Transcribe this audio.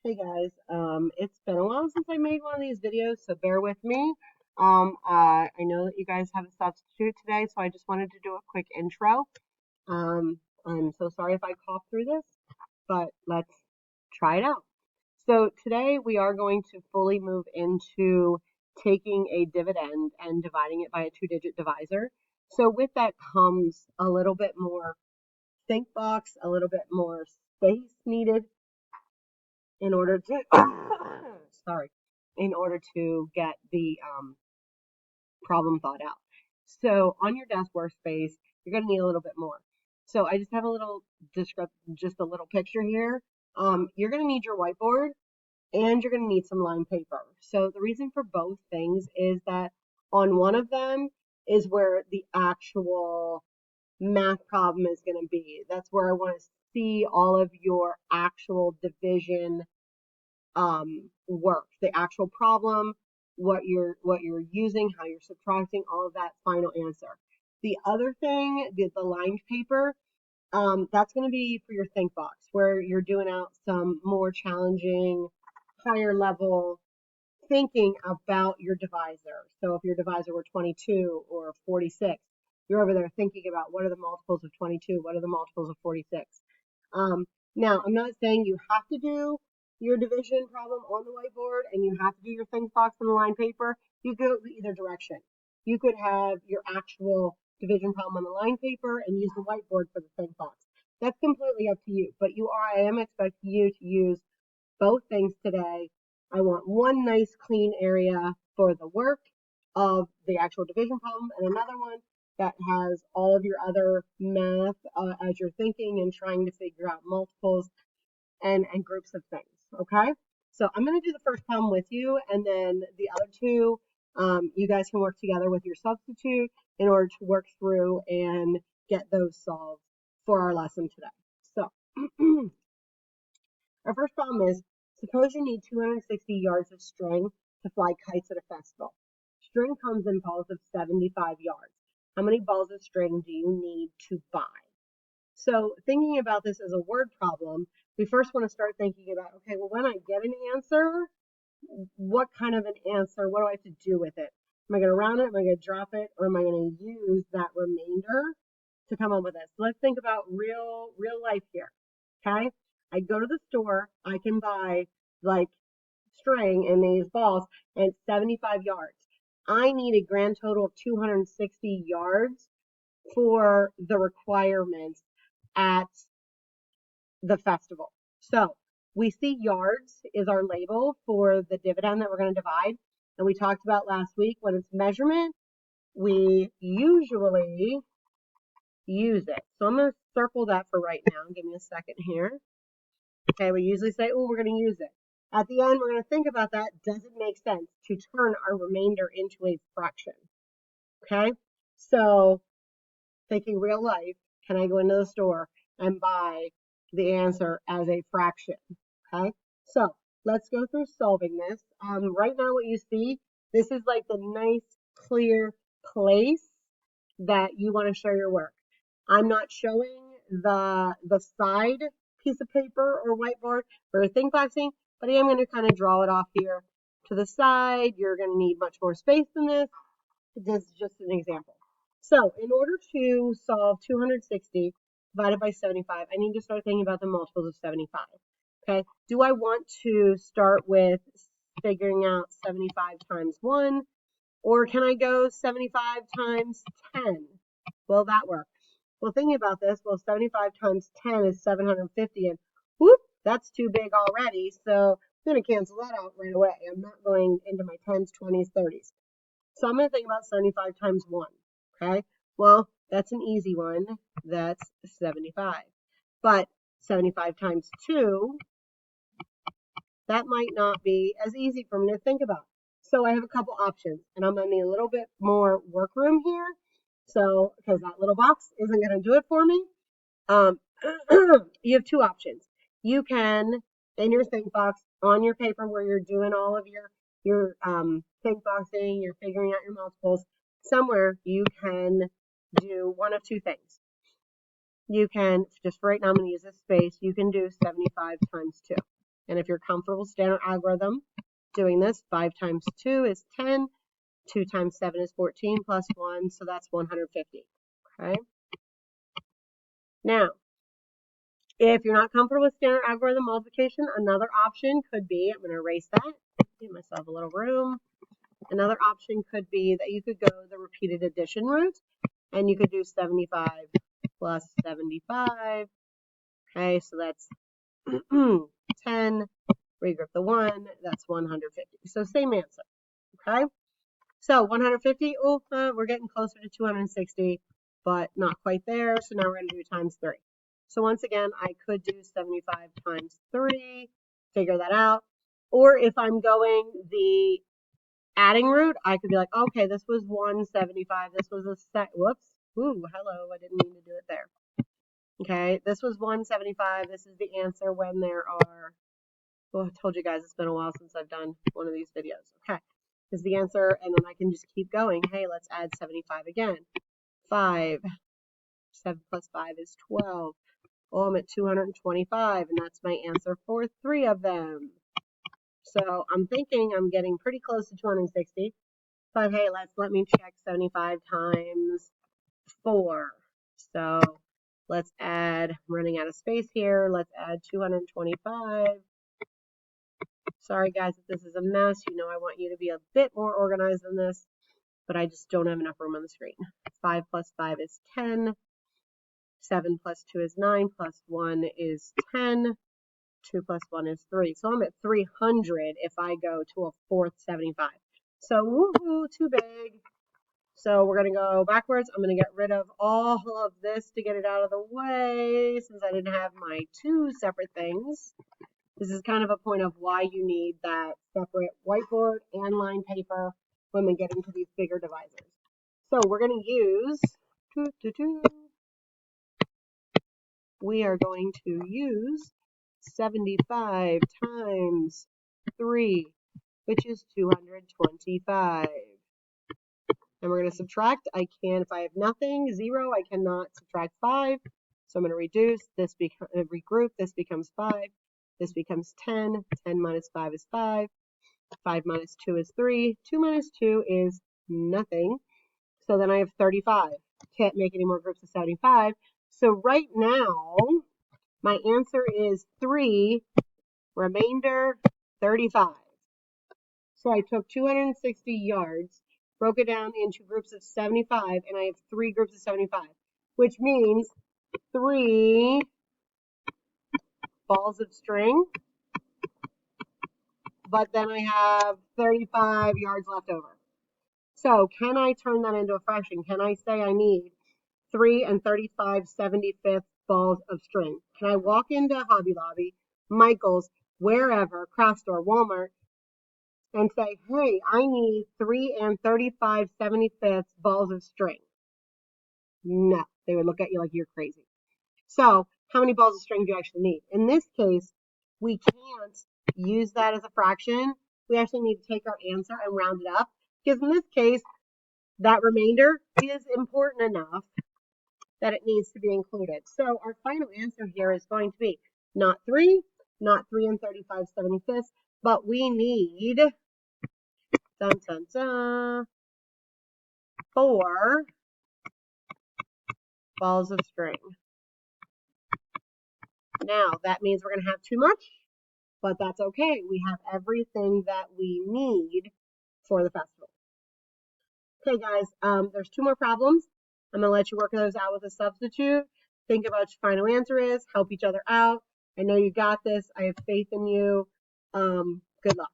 Hey guys, it's been a while since I made one of these videos, so bear with me. I know that you guys have a substitute today, so I just wanted to do a quick intro. I'm so sorry if I cough through this, but let's try it out. So today we are going to fully move into taking a dividend and dividing it by a two-digit divisor. So with that comes a little bit more think box, a little bit more space needed in order to sorry, in order to get the problem thought out. So on your desk workspace, you're going to need a little bit more. So I just have a little just a little picture here. You're going to need your whiteboard and you're going to need some lined paper. So the reason for both things is that on one of them is where the actual math problem is going to be. That's where I want to see all of your actual division work, the actual problem, what you're using, how you're subtracting, all of that final answer. The other thing, the lined paper, that's going to be for your think box, where you're doing out some more challenging, higher level thinking about your divisor. So if your divisor were 22 or 46, you're over there thinking about what are the multiples of 22, what are the multiples of 46. Now, I'm not saying you have to do your division problem on the whiteboard and you have to do your think box on the line paper. You could go either direction. You could have your actual division problem on the line paper and use the whiteboard for the think box. That's completely up to you, but I am expecting you to use both things today. I want one nice clean area for the work of the actual division problem and another one that has all of your other math as you're thinking and trying to figure out multiples and groups of things. Okay. So I'm going to do the first problem with you, and then the other two, you guys can work together with your substitute in order to work through and get those solved for our lesson today. So our first problem is, suppose you need 260 yards of string to fly kites at a festival. String comes in balls of 75 yards. How many balls of string do you need to buy? So thinking about this as a word problem, we first want to start thinking about, okay, well, when I get an answer, what kind of an answer, what do I have to do with it? Am I going to round it? Am I going to drop it? Or am I going to use that remainder to come up with this? So let's think about real life here. Okay. I go to the store, I can buy like string in these balls and 75 yards. I need a grand total of 260 yards for the requirements at the festival. So we see yards is our label for the dividend that we're going to divide. And we talked about last week when it's measurement, we usually use it. So I'm going to circle that for right now. Give me a second here. Okay, we usually say, oh, we're going to use it. At the end, we're going to think about that. Does it make sense to turn our remainder into a fraction? Okay, so thinking real life, can I go into the store and buy the answer as a fraction? Okay, so let's go through solving this. Right now, what you see, this is like the nice, clear place that you want to show your work. I'm not showing the side piece of paper or whiteboard for think boxing, but I am going to kind of draw it off here to the side. You're going to need much more space than this. This is just an example. So in order to solve 260 divided by 75, I need to start thinking about the multiples of 75. Okay, do I want to start with figuring out 75 times 1, or can I go 75 times 10? Will that work? Well, thinking about this, well, 75 times 10 is 750, and whoop, that's too big already, so I'm going to cancel that out right away. I'm not going into my 10s, 20s, 30s. So I'm going to think about 75 times 1, okay? Well, that's an easy one. That's 75. But 75 times 2, that might not be as easy for me to think about. So I have a couple options, and I'm going to need a little bit more workroom here. So, because that little box isn't going to do it for me, you have two options. You can, in your think box, on your paper where you're doing all of your think boxing, you're figuring out your multiples, somewhere you can do one of two things. You can, just for right now, I'm going to use this space, you can do 75 times 2. And if you're comfortable with standard algorithm doing this, 5 times 2 is 10. 2 times 7 is 14 plus 1, so that's 150. Okay. Now, if you're not comfortable with standard algorithm multiplication, another option could be, I'm going to erase that, give myself a little room. Another option could be that you could go the repeated addition route, and you could do 75 plus 75. Okay, so that's 10, regroup the 1, that's 150. So same answer, okay? So 150, we're getting closer to 260, but not quite there. So now we're going to do times 3. So once again, I could do 75 times 3, figure that out. Or if I'm going the adding route, I could be like, okay, this was 175. This was whoops. Ooh, hello. I didn't mean to do it there. Okay, this was 175. This is the answer when there are, I told you guys it's been a while since I've done one of these videos. Okay, is the answer, and then I can just keep going. Hey, let's add 75 again. 5, 7 plus 5 is 12. Oh, I'm at 225, and that's my answer for 3 of them. So I'm thinking I'm getting pretty close to 260. But hey, let me check 75 times 4. So let's add, I'm running out of space here. Let's add 225. Sorry guys if this is a mess. You know I want you to be a bit more organized than this, but I just don't have enough room on the screen. 5 plus 5 is 10. 7 plus 2 is 9, plus 1 is 10. 2 plus 1 is 3. So I'm at 300 if I go to a fourth 75. So woohoo, too big. So we're going to go backwards. I'm going to get rid of all of this to get it out of the way since I didn't have my 2 separate things. This is kind of a point of why you need that separate whiteboard and line paper when we get into these bigger divisors. So we're going to use, we are going to use 75 times 3, which is 225. And we're going to subtract. I can, if I have nothing, 0, I cannot subtract 5. So I'm going to reduce. This regroup. This becomes 5. This becomes 10. 10 minus 5 is 5. 5 minus 2 is 3. 2 minus 2 is nothing. So then I have 35. Can't make any more groups of 75. So right now, my answer is 3, remainder 35. So I took 260 yards, broke it down into groups of 75, and I have 3 groups of 75, which means 3 balls of string, but then I have 35 yards left over. So can I turn that into a fraction? Can I say I need 3 and 35 75th balls of string? Can I walk into Hobby Lobby, Michael's, wherever, craft store, Walmart, and say, hey, I need 3 and 35 75th balls of string? No, they would look at you like you're crazy. So how many balls of string do you actually need? In this case, we can't use that as a fraction. We actually need to take our answer and round it up, because in this case, that remainder is important enough that it needs to be included. So our final answer here is going to be not 3, not 3 and 35 75ths, but we need 4 balls of string. Now, that means we're going to have too much, but that's okay. We have everything that we need for the festival. Okay, guys, there's 2 more problems. I'm going to let you work those out with a substitute. Think about what your final answer is. Help each other out. I know you got this. I have faith in you. Good luck.